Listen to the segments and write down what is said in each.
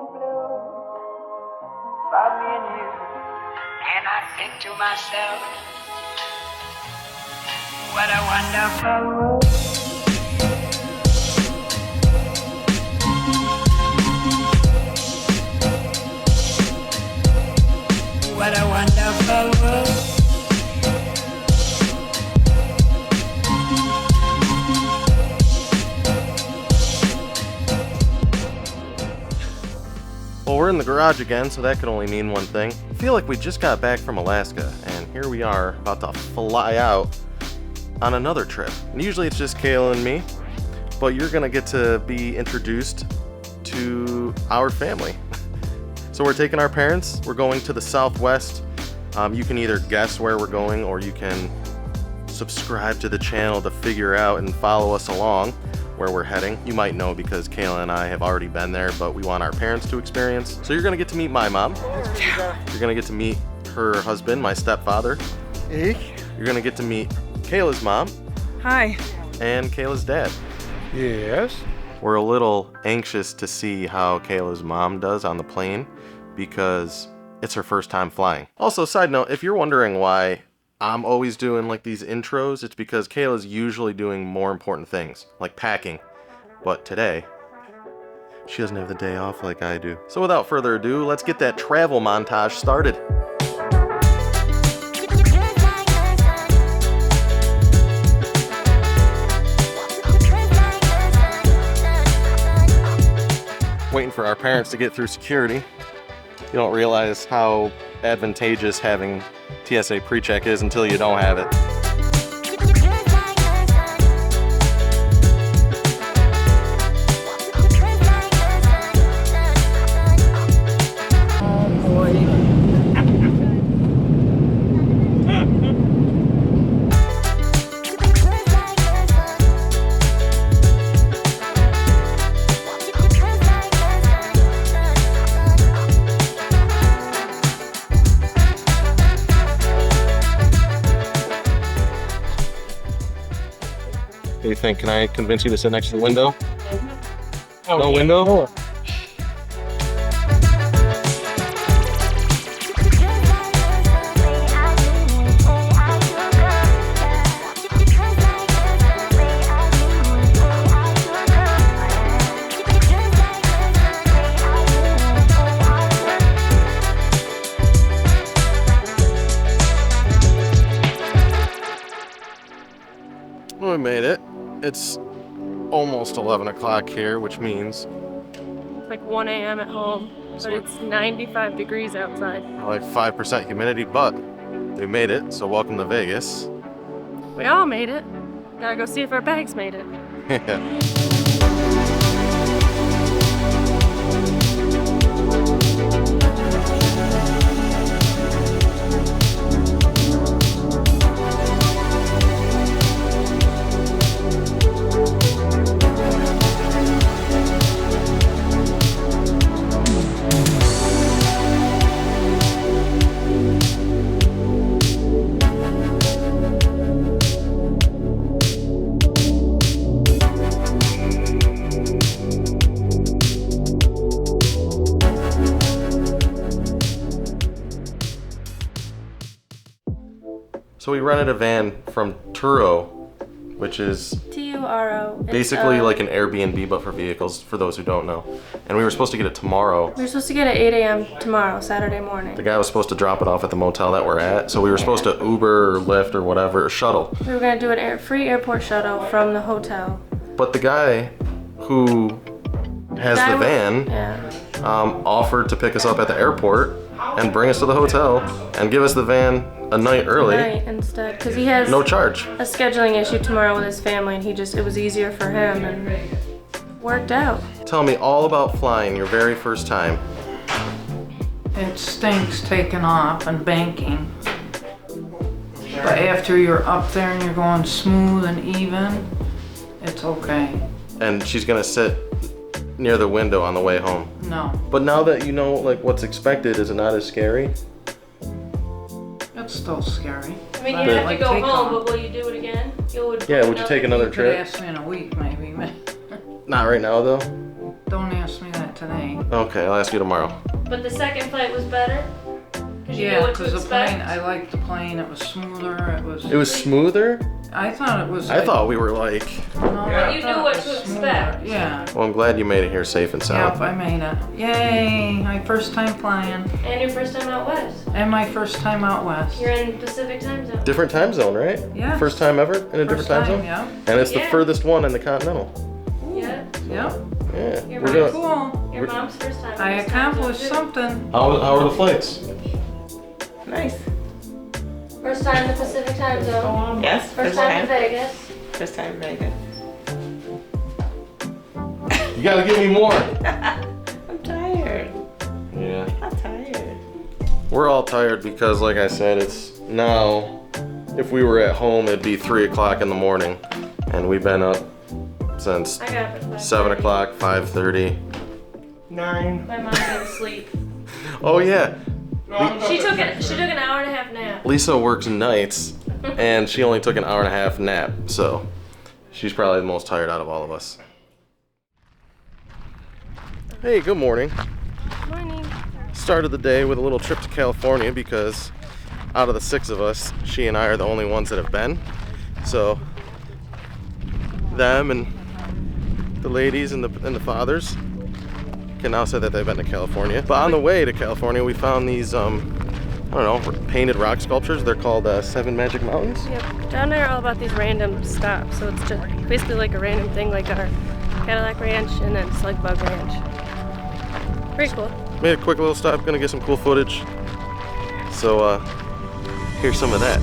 blue for me and you. And I think to myself, what a wonderful world. What a wonderful world. Well, we're in the garage again, so that could only mean one thing. I feel like we just got back from Alaska, and here we are about to fly out on another trip. And usually it's just Kayla and me, but you're gonna get to be introduced to our family. So we're taking our parents, we're going to the Southwest. You can either guess where we're going, or you can subscribe to the channel to figure out and follow us along where we're heading. You might know because Kayla and I have already been there, but we want our parents to experience. So you're gonna get to meet my mom. You're gonna get to meet her husband, my stepfather. Hey. You're gonna get to meet Kayla's mom. Hi. And Kayla's dad. Yes. We're a little anxious to see how Kayla's mom does on the plane because it's her first time flying. Also, side note, if you're wondering why I'm always doing like these intros, it's because Kayla's usually doing more important things, like packing. But today, she doesn't have the day off like I do. So without further ado, let's get that travel montage started. Waiting for our parents to get through security. You don't realize how advantageous having TSA pre-check is until you don't have it. Oh boy. What do you think? Can I convince you to sit next to the window? No window? We made it. It's almost 11 o'clock here, which means It's like 1 a.m. at home, but it's 95 degrees outside. like 5% humidity, but we made it, so welcome to Vegas. We all made it. Gotta go see if our bags made it. So we rented a van from Turo, which is Turo. basically like an Airbnb, but for vehicles, for those who don't know. And we were supposed to get it tomorrow. We're supposed to get it at 8 a.m. tomorrow, Saturday morning. The guy was supposed to drop it off at the motel that we're at, so we were supposed to Uber or Lyft or whatever, or shuttle. We were gonna do an free airport shuttle from the hotel. But the guy who has the van offered to pick us up at the airport and bring us to the hotel and give us the van a night early. Tonight instead, because he has No charge. a scheduling issue tomorrow with his family, and it was easier for him, and worked out. Tell me all about flying your very first time. It stinks taking off and banking. But after you're up there and you're going smooth and even, it's okay. And she's gonna sit near the window on the way home. No, But now that you know like what's expected, is it not as scary? it's still scary. I mean, But you have to like go takeoff. home, but will you do it again? Yeah, would you take another You could trip? ask me in a week maybe. Not right now though. Don't ask me that today. Okay, I'll ask you tomorrow. But the second flight was better? Because you knew Yeah, what to because the plane, expect? I liked the plane. It was smoother. It was smoother? I thought it was. I thought we were like... No, Yeah. I You thought knew what it was to smoother. expect. Yeah. Well, I'm glad you made it here safe and sound. Yep, I made it. Yay! My first time flying. And your first time out west. And my first time out west. You're in Pacific time zone. Different time zone, right? Yeah. First time ever in a different time zone? Yeah. And it's the Yeah. furthest one in the continental. Yeah. Yep. Yeah. Your We're mom's, doing... Cool. your mom's first time. I in this time zone, accomplished too. something. How are the flights? Nice. First time in the Pacific time zone. Yes, First time in Vegas. First time in Vegas. You gotta give me more. I'm tired. Yeah. I'm tired. We're all tired because, like I said, it's now, if we were at home, it'd be 3 o'clock in the morning. And we've been up since I got up at 5:30. 7 o'clock, 5:30. 9. My mom didn't sleep. Oh yeah, She took an hour and a half nap. Lisa works nights and she only took an hour and a half nap, so she's probably the most tired out of all of us. Hey, good morning. Morning. Started the day with a little trip to California because out of the 6 of us, she and I are the only ones that have been. So them and the ladies and the fathers can now say that they've been to California. But on the way to California, we found these, I don't know, painted rock sculptures. They're called 7 Magic Mountains. Yep. Down there are all about these random stops. So it's just basically like a random thing like our Cadillac Ranch and then Slug Bug Ranch. Pretty cool. Made a quick little stop, gonna get some cool footage. So here's some of that.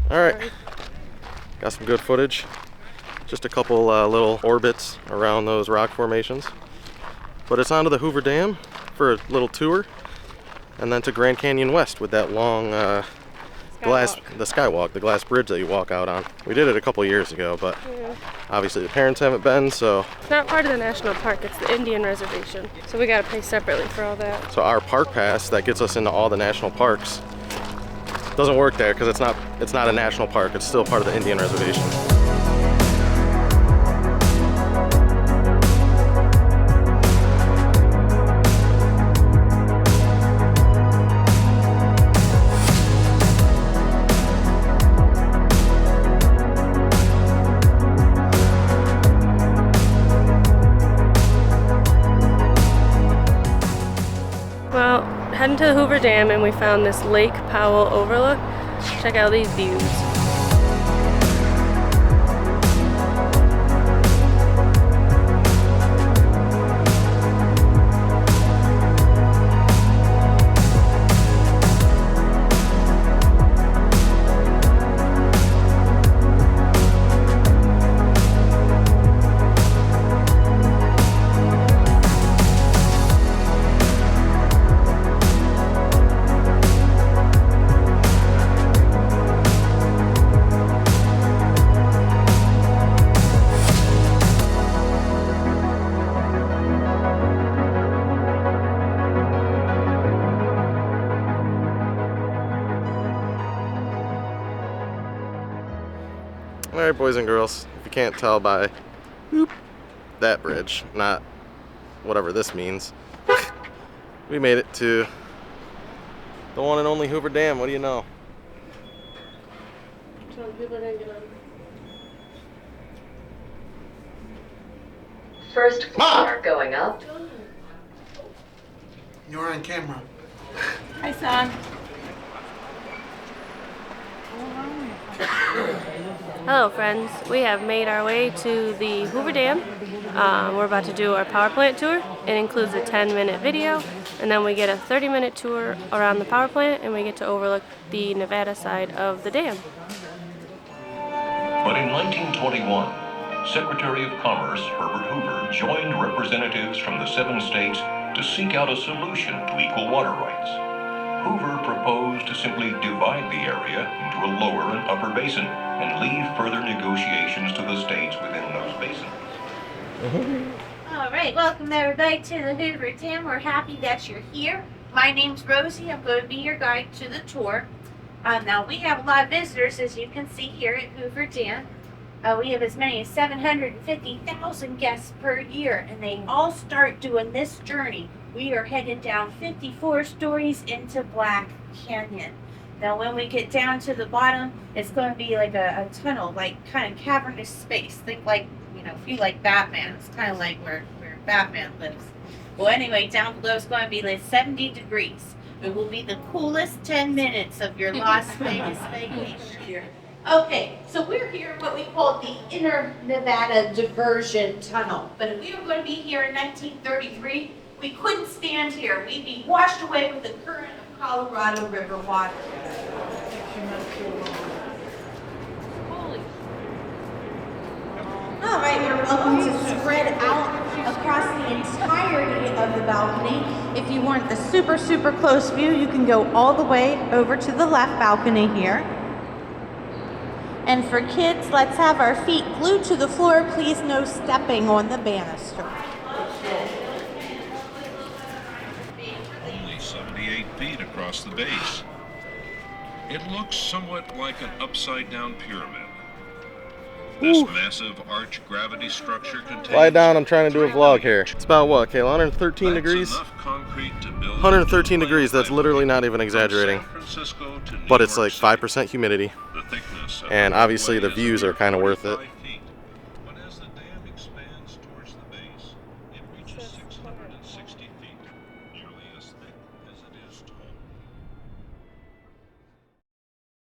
Alright, got some good footage. Just a couple little orbits around those rock formations. But it's on to the Hoover Dam for a little tour, and then to Grand Canyon West with that long the skywalk, the glass bridge that you walk out on. We did it a couple years ago, but obviously the parents haven't been, so... It's not part of the national park, it's the Indian reservation. So we gotta pay separately for all that. So our park pass that gets us into all the national parks doesn't work there because it's not a national park, it's still part of the Indian reservation. Well, heading to the Hoover Dam and we found this Lake Powell overlook. Check out these views. Alright, boys and girls, if you can't tell by that bridge, not whatever this means, we made it to the one and only Hoover Dam. What do you know? First floor going up. You're on camera. Hi, son. Hello friends, we have made our way to the Hoover Dam. We're about to do our power plant tour. It includes a 10-minute video, and then we get a 30-minute tour around the power plant, and we get to overlook the Nevada side of the dam. But in 1921, Secretary of Commerce Herbert Hoover joined representatives from the 7 states to seek out a solution to equal water rights. Hoover proposed to simply divide the area into a lower and upper basin and leave further negotiations to the states within those basins. All right, welcome everybody to the Hoover Dam. We're happy that you're here. My name's Rosie. I'm going to be your guide to the tour. Now, we have a lot of visitors, as you can see here at Hoover Dam. We have as many as 750,000 guests per year, and they all start doing this journey. We are headed down 54 stories into Black Canyon. Now, when we get down to the bottom, it's going to be like a tunnel, like kind of cavernous space. Think like, you know, if you like Batman, it's kind of like where Batman lives. Well, anyway, down below it's going to be like 70 degrees. It will be the coolest 10 minutes of your Las Vegas vacation. Okay, so we're here in what we call the Inner Nevada Diversion Tunnel. But if we were going to be here in 1933, we couldn't stand here. We'd be washed away with the current of Colorado River water. All right, you're welcome to spread out across the entirety of the balcony. If you want the super, super close view, you can go all the way over to the left balcony here. And for kids, let's have our feet glued to the floor. Please, no stepping on the banister. Only 78 feet across the base. It looks somewhat like an upside-down pyramid. This massive arch gravity structure contains... Lie down, I'm trying to do a vlog here. It's about what, Kayla? 113 degrees? 113 degrees, that's literally not even exaggerating. But it's like 5% humidity. And obviously the views are kind of worth it.